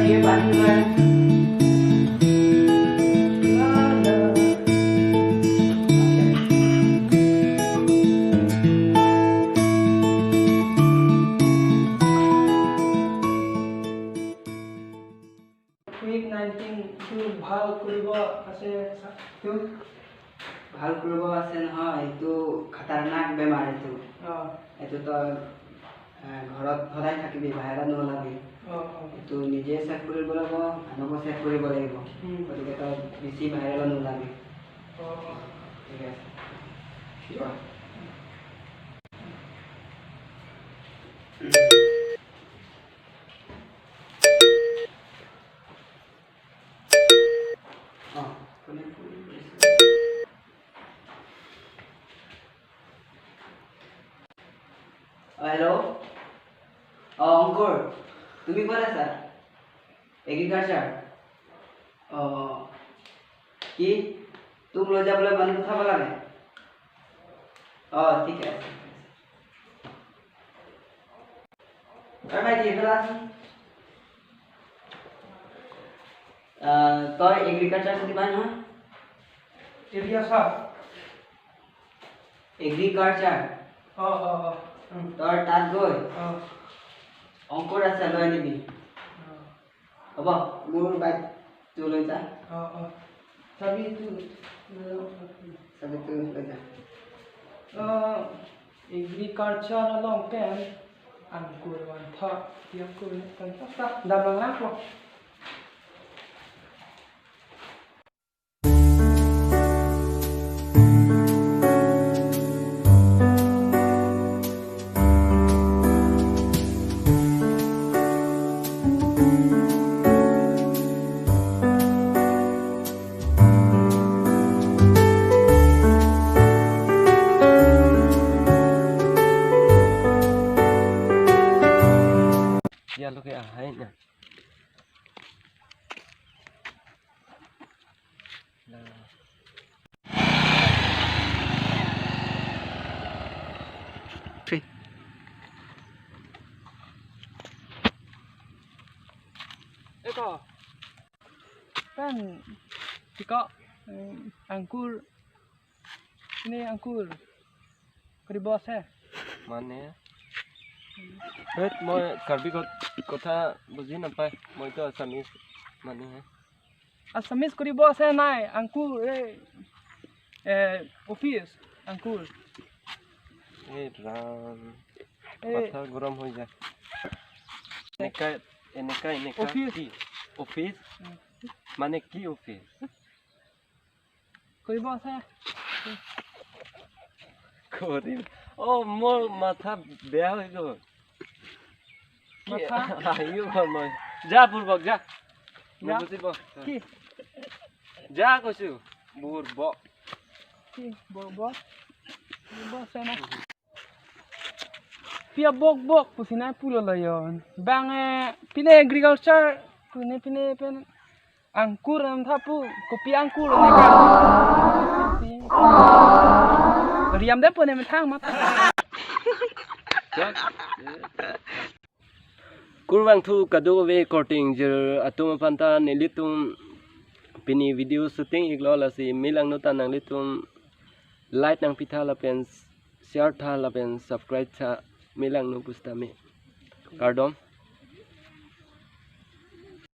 ये पानी में ভাল কৰিব আছে তো ভাল কৰিব আছে নহয় এইটো খতৰনাক বেমাৰ এইটো এইটো তো ঘৰত সদায় থাকিবি বাহিৰত নোলাবি এইটো নিজে চেক কৰিব লাগিব আনকো চেক কৰিব লাগিব গতিকে তই বেছি বাহিৰত নোলাবি ঠিক আছে हेलो अंकुर तुम्ही कोण आसा एग्रीकालचार की तुम লৈ যাবলৈ মানুহ পঠাব লাগে ঠিক আছে ভাইটি এইফালে আছোন তই এগ্রিকালচার চিনি পাই নহয় এরিয়া সব এগ্রিকালচার তই তাত গৈ অংকুৰ আছে লৈ আনিবি হ'ব মোৰ বাইক তো লৈ যা চাবিটো লৈ যা agriculture along pen angkur wan tha tiang kur kan ta dabang lang ko Dialogue ahai na. Three. Eko kan tika angkur ini angkur keribo ase Mane hết moi karbi কথা বুজি নাপায় মই তো আসামিজ মানে Assamese keribo ase nai angkur office angkur এই রাম মাথা গরম হয়ে যায় এনেকা কি অফিস মানে কি অফিস keribo ase করি ও মোর মাথা বেয়া হয়ে গেল মাথা আইও মই যা পূর্বক যা বুঝিব কি যা কইছো পূর্বক কি bobo ase na pia bok pusina pulo layon bang pine agriculture pine pen angkur am thapu kopi angkur ne ka riam de pone thang mat kurwang thu kadu we recording jer atum panta nelitum pini video shooting iglo la si milang no tanang litum like nang pitha la pen share tha la pen subscribe tha milang no pustame kardom